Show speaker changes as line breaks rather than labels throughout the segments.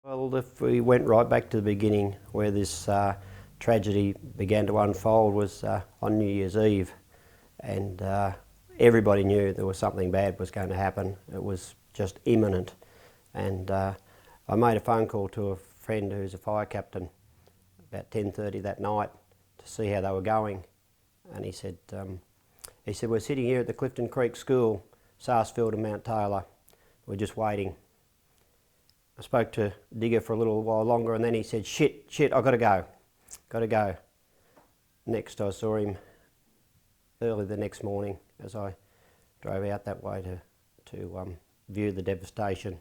Well, if we went right back to the beginning where this tragedy began to unfold was on New Year's Eve, and everybody knew there was something bad was going to happen. It was just imminent, and I made a phone call to a friend who's a fire captain about 10:30 that night to see how they were going, and he said, we're sitting here at the Clifton Creek School, Sarsfield and Mount Taylor. We're just waiting. I spoke to Digger for a little while longer, and then he said, shit, I've got to go. Next I saw him early the next morning as I drove out that way to view the devastation.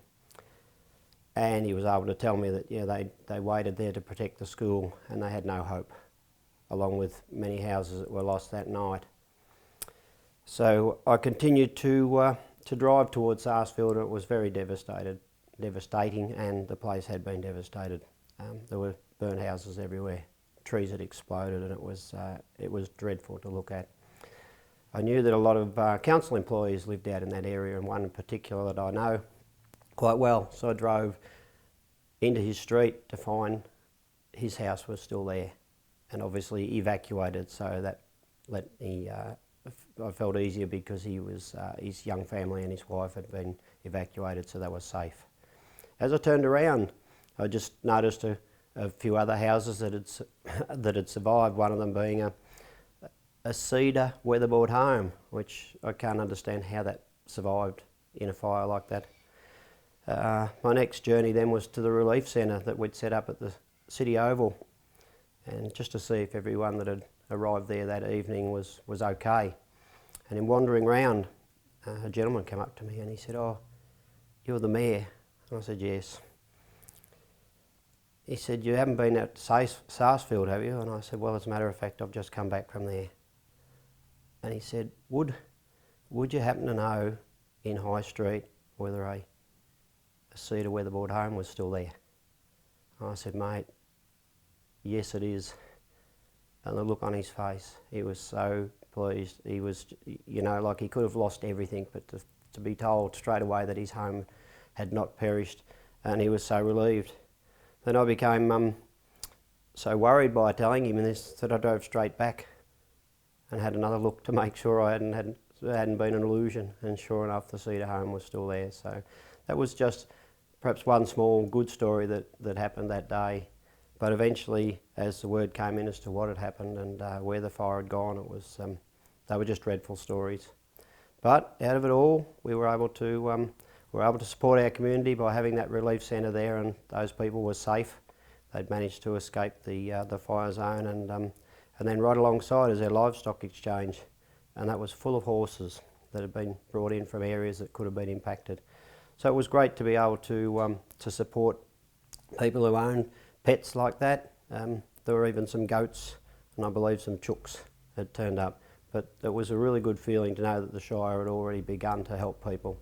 And he was able to tell me that, yeah, they waited there to protect the school and they had no hope, along with many houses that were lost that night. So I continued to drive towards Sarsfield, and it was very devastating, and the place had been devastated. There were burnt houses everywhere, trees had exploded, and it was dreadful to look at. I knew that a lot of council employees lived out in that area, and one in particular that I know quite well, so I drove into his street to find his house was still there, and obviously evacuated, so that let me I felt easier because his young family and his wife had been evacuated, so they were safe. As I turned around, I just noticed a few other houses that had survived, one of them being a cedar weatherboard home, which I can't understand how that survived in a fire like that. My next journey then was to the relief centre that we'd set up at the City Oval, and just to see if everyone that had arrived there that evening was okay. And in wandering round, a gentleman came up to me and he said, "Oh, you're the mayor?" And I said, "Yes." He said, "You haven't been at Sarsfield, have you?" And I said, "Well, as a matter of fact, I've just come back from there." And he said, Would you happen to know in High Street whether a cedar weatherboard home was still there?" And I said, "Mate, yes it is." And the look on his face, he was so pleased. He was, like he could have lost everything, but to be told straight away that his home had not perished, and he was so relieved. Then I became so worried by telling him this that I drove straight back and had another look to make sure it hadn't been an illusion, and sure enough the cedar home was still there. So that was just perhaps one small good story that happened that day. But eventually, as the word came in as to what had happened and where the fire had gone, it was they were just dreadful stories. But out of it all, we were able to support our community by having that relief centre there, and those people were safe. They'd managed to escape the fire zone, and then right alongside is our livestock exchange, and that was full of horses that had been brought in from areas that could have been impacted. So it was great to be able to support people who own pets like that. There were even some goats, and I believe some chooks had turned up. But it was a really good feeling to know that the Shire had already begun to help people,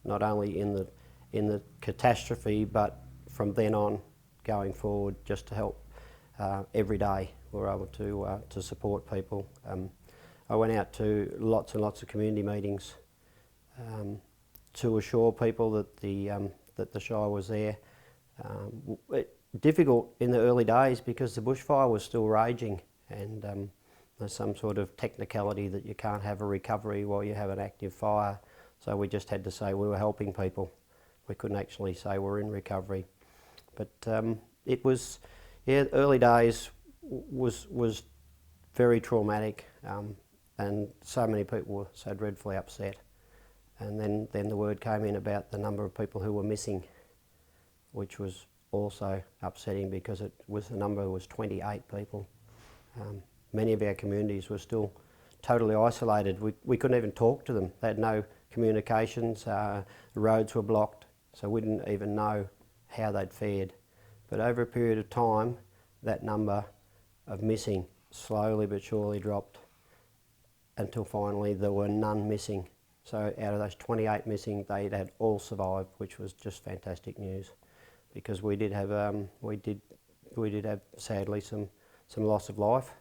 not only in the catastrophe, but from then on going forward, just to help every day. We were able to support people. I went out to lots and lots of community meetings to assure people that the Shire was there. Difficult in the early days because the bushfire was still raging, and there's some sort of technicality that you can't have a recovery while you have an active fire. So we just had to say we were helping people. We couldn't actually say we're in recovery. But it was, early days was very traumatic, and so many people were so dreadfully upset. And then the word came in about the number of people who were missing, which was also upsetting because the number was 28 people. Many of our communities were still totally isolated. We couldn't even talk to them. They had no communications, the roads were blocked, so we didn't even know how they'd fared. But over a period of time, that number of missing slowly but surely dropped until finally there were none missing. So out of those 28 missing, they had all survived, which was just fantastic news, because we did have sadly some loss of life.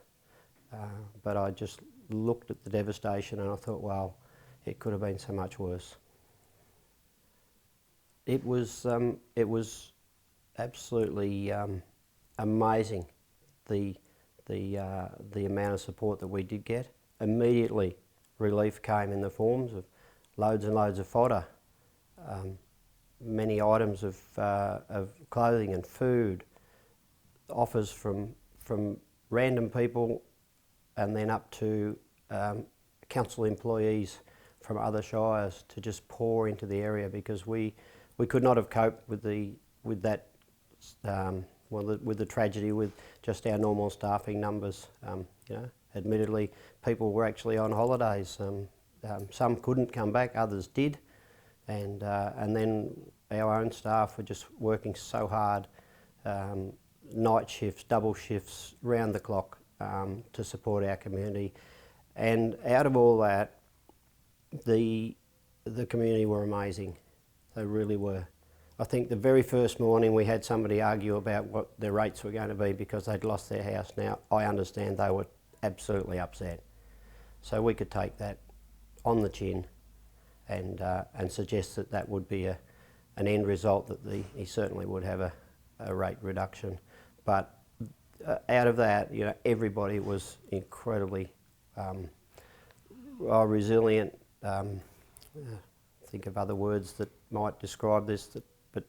But I just looked at the devastation and I thought, wow, it could have been so much worse. It was absolutely amazing, the amount of support that we did get. Immediately relief came in the forms of loads and loads of fodder, many items of clothing and food, offers from random people, and then up to council employees from other shires to just pour into the area, because we could not have coped with that with the tragedy with just our normal staffing numbers. Admittedly, people were actually on holidays. Some couldn't come back, others did, and then our own staff were just working so hard, night shifts, double shifts, round the clock, to support our community. And out of all that, the community were amazing. They really were. I think the very first morning we had somebody argue about what their rates were going to be because they'd lost their house. Now, I understand they were absolutely upset. So we could take that on the chin and suggest that would be an end result, that he certainly would have a rate reduction. But out of that, everybody was incredibly resilient. Think of other words that might describe this, but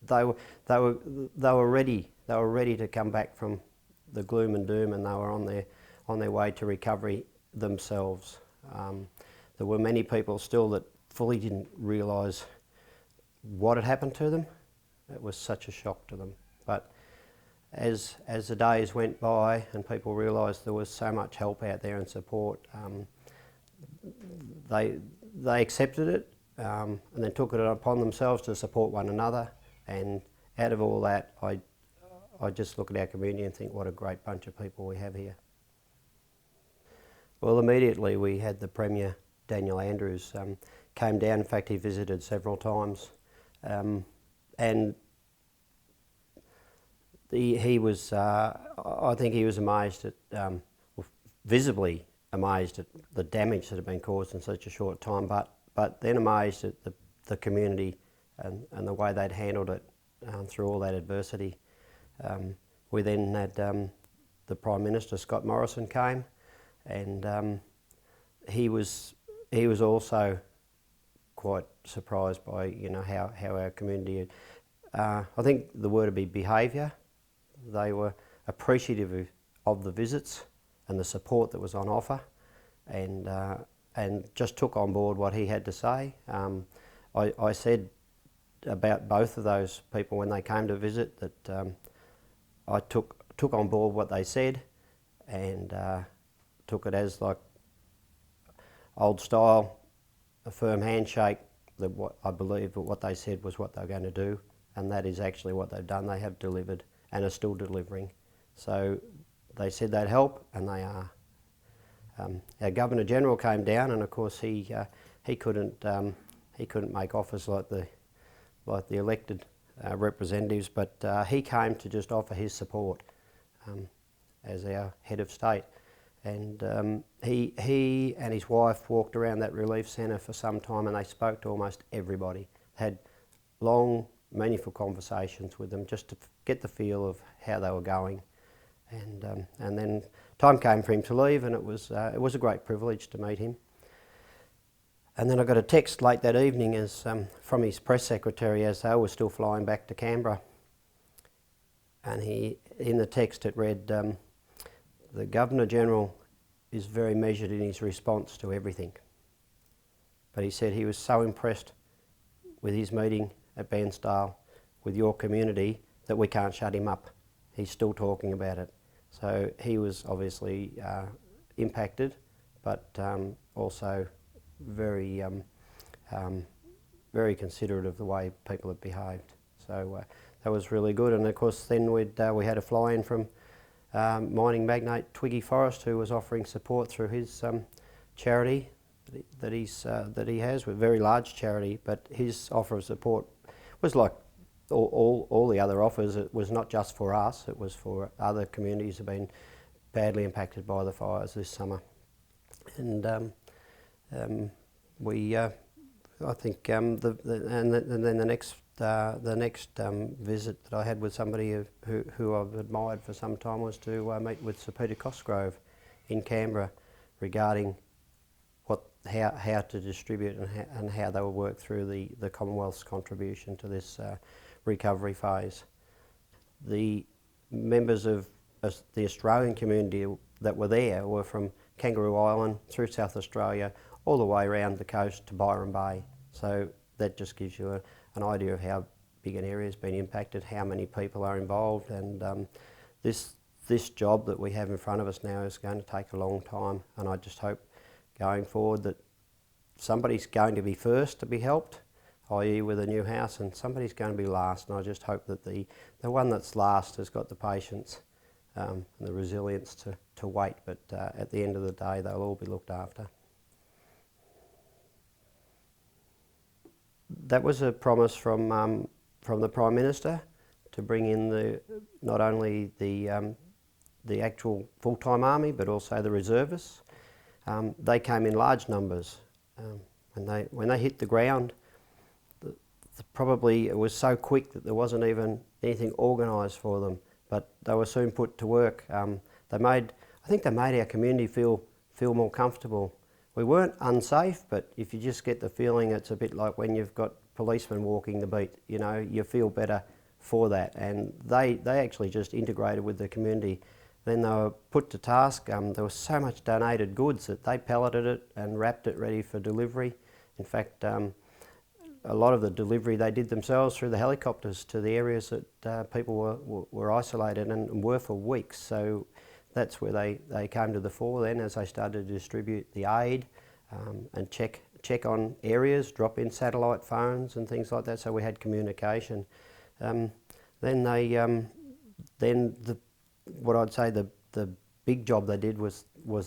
they were ready. They were ready to come back from the gloom and doom, and they were on their way to recovery themselves. There were many people still that fully didn't realise what had happened to them. It was such a shock to them. But as the days went by and people realised there was so much help out there and support, they accepted it, and then took it upon themselves to support one another. And out of all that, I just look at our community and think, what a great bunch of people we have here. Well, immediately we had the Premier, Daniel Andrews, came down. In fact, he visited several times, and he was, I think he was amazed at, visibly amazed at the damage that had been caused in such a short time, but then amazed at the community and the way they'd handled it through all that adversity. We then had the Prime Minister, Scott Morrison, came, and he was also quite surprised by how our community. I think the word would be behaviour. They were appreciative of the visits and the support that was on offer, and just took on board what he had to say. I said about both of those people when they came to visit that I took on board what they said, and took it as like old style, a firm handshake, that what I believe that what they said was what they were going to do, and that is actually what they've done. They have delivered and are still delivering. So they said they'd help, and they are. Our Governor General came down, and of course he couldn't make offers like the elected representatives, but he came to just offer his support as our head of state. And he and his wife walked around that relief centre for some time, and they spoke to almost everybody. Had long, meaningful conversations with them just to get the feel of how they were going. And then time came for him to leave, and it was a great privilege to meet him. And then I got a text late that evening from his press secretary as they were still flying back to Canberra. And in the text it read, the Governor General is very measured in his response to everything. But he said he was so impressed with his meeting at Bairnsdale with your community that we can't shut him up. He's still talking about it. So he was obviously impacted, but also very, very considerate of the way people have behaved. So that was really good. And of course then we had a fly-in from mining magnate Twiggy Forrest, who was offering support through his charity that he has, a very large charity, but his offer of support was like all the other offers. It was not just for us, it was for other communities that have been badly impacted by the fires this summer. And I think and then the next the next visit that I had with somebody who I've admired for some time was to meet with Sir Peter Cosgrove in Canberra regarding how to distribute and how they will work through the Commonwealth's contribution to this recovery phase. The members of the Australian community that were there were from Kangaroo Island through South Australia all the way around the coast to Byron Bay. So that just gives you an idea of how big an area has been impacted, how many people are involved, and this job that we have in front of us now is going to take a long time, and I just hope going forward that somebody's going to be first to be helped, i.e. with a new house, and somebody's going to be last, and I just hope that the one that's last has got the patience and the resilience to wait, but at the end of the day they'll all be looked after. That was a promise from the Prime Minister to bring in not only the actual full-time army but also the reservists. They came in large numbers. When they hit the ground, probably it was so quick that there wasn't even anything organised for them, but they were soon put to work. I think they made our community feel more comfortable. We weren't unsafe, but if you just get the feeling, it's a bit like when you've got policemen walking the beat, you know, you feel better for that. And they actually just integrated with the community. Then they were put to task. There was so much donated goods that they pelleted it and wrapped it ready for delivery. In fact, a lot of the delivery they did themselves through the helicopters to the areas that people were isolated and were for weeks. So that's where they came to the fore then as they started to distribute the aid and check on areas, drop in satellite phones and things like that, so we had communication. What I'd say the big job they did was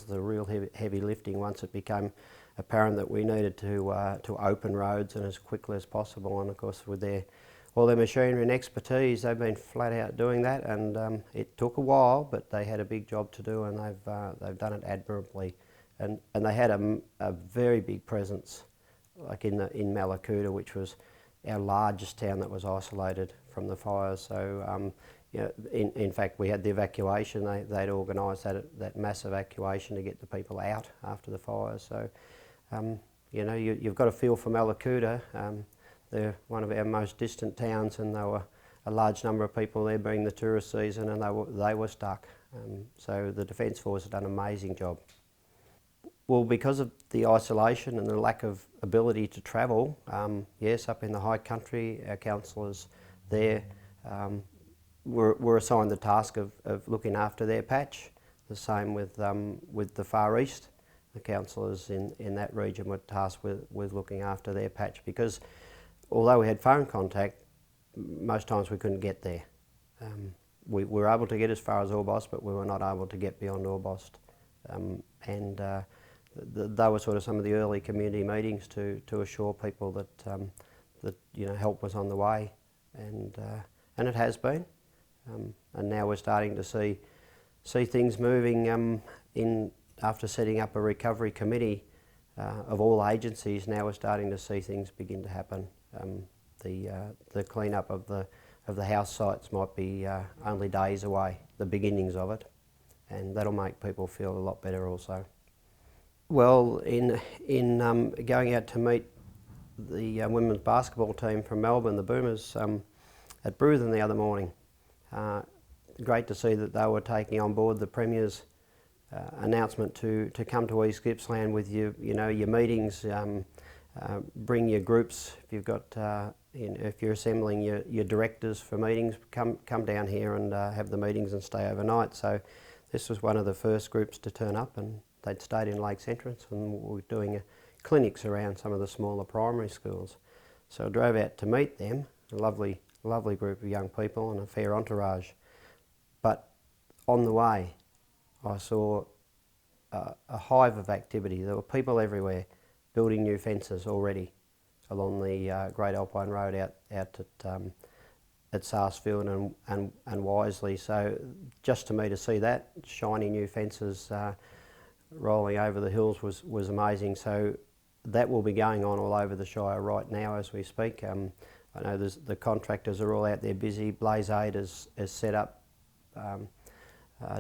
the real heavy lifting once it became apparent that we needed to open roads and as quickly as possible. And of course with all their machinery and expertise, they've been flat out doing that, and it took a while, but they had a big job to do, and they've done it admirably. And they had a very big presence, like in Mallacoota, which was our largest town that was isolated from the fires. So in fact, we had the evacuation. They'd organised that mass evacuation to get the people out after the fires. So you've got a feel for Mallacoota. They're one of our most distant towns, and there were a large number of people there being the tourist season, and they were stuck. So the Defence Force has done an amazing job. Well, because of the isolation and the lack of ability to travel, yes, up in the high country, our councillors there were assigned the task of looking after their patch. The same with the Far East. The councillors in that region were tasked with looking after their patch, because although we had phone contact, most times we couldn't get there. We were able to get as far as Orbost, but we were not able to get beyond Orbost. They were sort of some of the early community meetings to assure people that help was on the way, and it has been. And now we're starting to see things moving in after setting up a recovery committee of all agencies. Now we're starting to see things begin to happen. The clean-up of the house sites might be only days away, the beginnings of it, and that'll make people feel a lot better also. Well, in going out to meet the women's basketball team from Melbourne, the Boomers, at Bruthen the other morning, great to see that they were taking on board the Premier's announcement to come to East Gippsland with your meetings. Bring your groups. If you've got, if you're assembling your directors for meetings, come down here and have the meetings and stay overnight. So this was one of the first groups to turn up, and they'd stayed in Lakes Entrance, and we were doing clinics around some of the smaller primary schools. So I drove out to meet them, a lovely group of young people and a fair entourage. But on the way, I saw a hive of activity. There were people everywhere building new fences already along the Great Alpine Road out at Sarsfield and Wisley. So just to me to see that, shiny new fences rolling over the hills was amazing. So that will be going on all over the Shire right now as we speak. I know the contractors are all out there busy. Blaze Aid has set up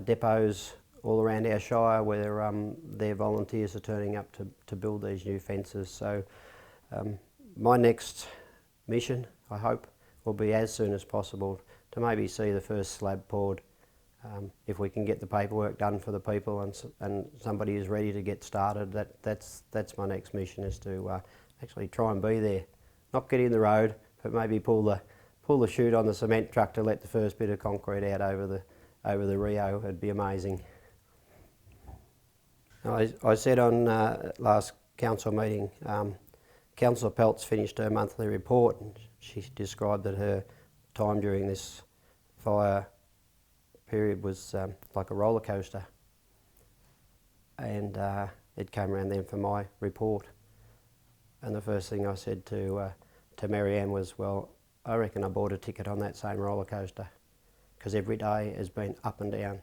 depots all around our shire where their volunteers are turning up to build these new fences. So my next mission, I hope, will be as soon as possible to maybe see the first slab poured. If we can get the paperwork done for the people and somebody is ready to get started, that's my next mission, is to actually try and be there. Not get in the road, but maybe pull the chute on the cement truck to let the first bit of concrete out over the Rio. It'd be amazing. I said on last council meeting, Councillor Peltz finished her monthly report, and she described that her time during this fire period was like a roller coaster, and it came around then for my report, and the first thing I said to Marianne was, well, I reckon I bought a ticket on that same roller coaster, because every day has been up and down,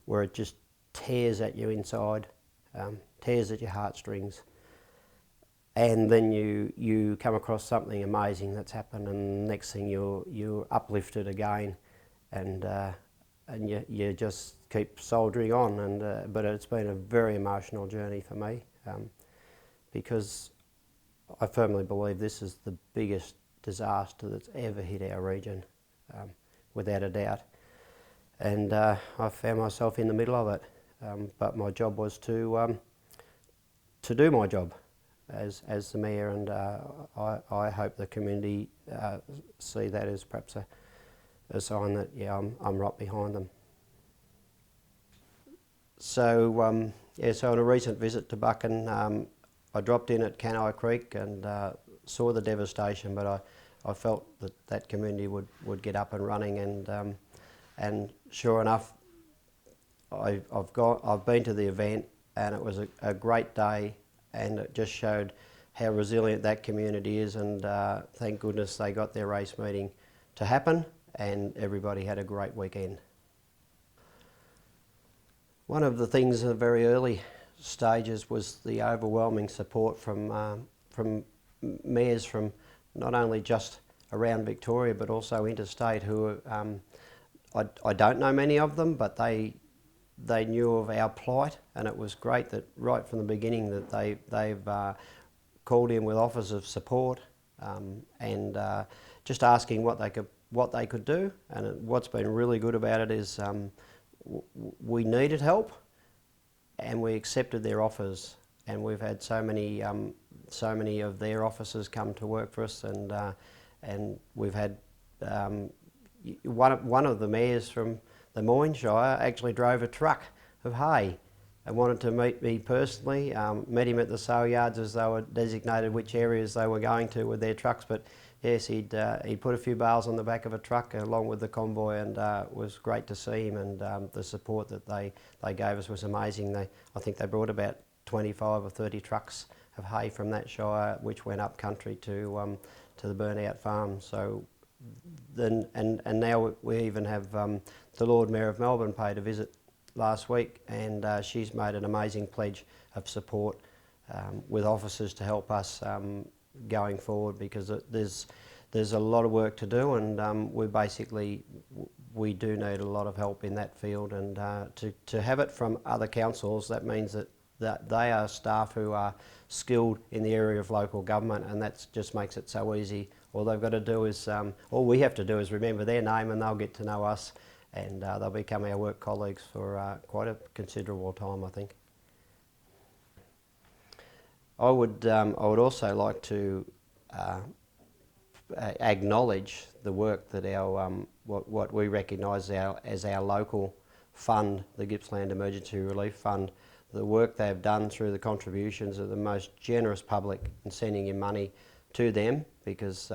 where it just tears at you inside, tears at your heartstrings. And then you come across something amazing that's happened, and next thing you're uplifted again, and you just keep soldiering on. And but it's been a very emotional journey for me, because I firmly believe this is the biggest disaster that's ever hit our region, without a doubt. And I found myself in the middle of it, but my job was to do my job as the Mayor, and I hope the community see that as perhaps a sign that, yeah, I'm right behind them. So so on a recent visit to Buchan, I dropped in at Canai Creek and saw the devastation, but I felt that community would get up and running, and sure enough, I've been to the event, and it was a great day, and it just showed how resilient that community is, and thank goodness they got their race meeting to happen, and everybody had a great weekend. One of the things in the very early stages was the overwhelming support from mayors from not only just around Victoria but also interstate, who I don't know many of them, but they knew of our plight, and it was great that right from the beginning that they've called in with offers of support, and just asking what they could do. And what's been really good about it is we needed help, and we accepted their offers, and we've had so many of their officers come to work for us, and we've had one of the mayors from the Moyne Shire actually drove a truck of hay and wanted to meet me personally. Met him at the sale yards as they were designated which areas they were going to with their trucks, but yes, he'd put a few bales on the back of a truck along with the convoy, and it was great to see him, and the support that they gave us was amazing. I think they brought about 25 or 30 trucks of hay from that shire, which went up country to the burnt out farm. So then, and now we even have the Lord Mayor of Melbourne paid a visit last week, and she's made an amazing pledge of support with officers to help us going forward, because there's a lot of work to do, and we do need a lot of help in that field, and to have it from other councils, that means that they are staff who are skilled in the area of local government, and that just makes it so easy. All they've got to do is, all we have to do is remember their name, and they'll get to know us, and they'll become our work colleagues for quite a considerable time, I think. I would also like to acknowledge the work that our what we recognise as our local fund, the Gippsland Emergency Relief Fund, the work they've done through the contributions of the most generous public in sending in money to them, because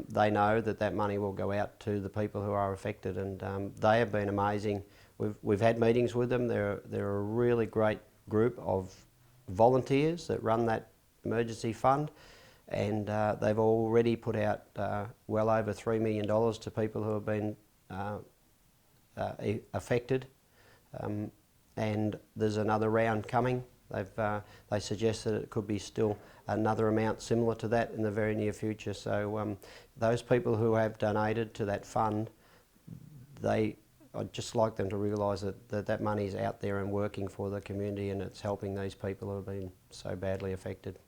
they know that money will go out to the people who are affected, and they have been amazing. We've had meetings with them. They're a really great group of volunteers that run that emergency fund, and they've already put out well over $3 million to people who have been affected, and there's another round coming They suggest that it could be still another amount similar to that in the very near future. So those people who have donated to that fund, I'd just like them to realise that money is out there and working for the community, and it's helping these people who have been so badly affected.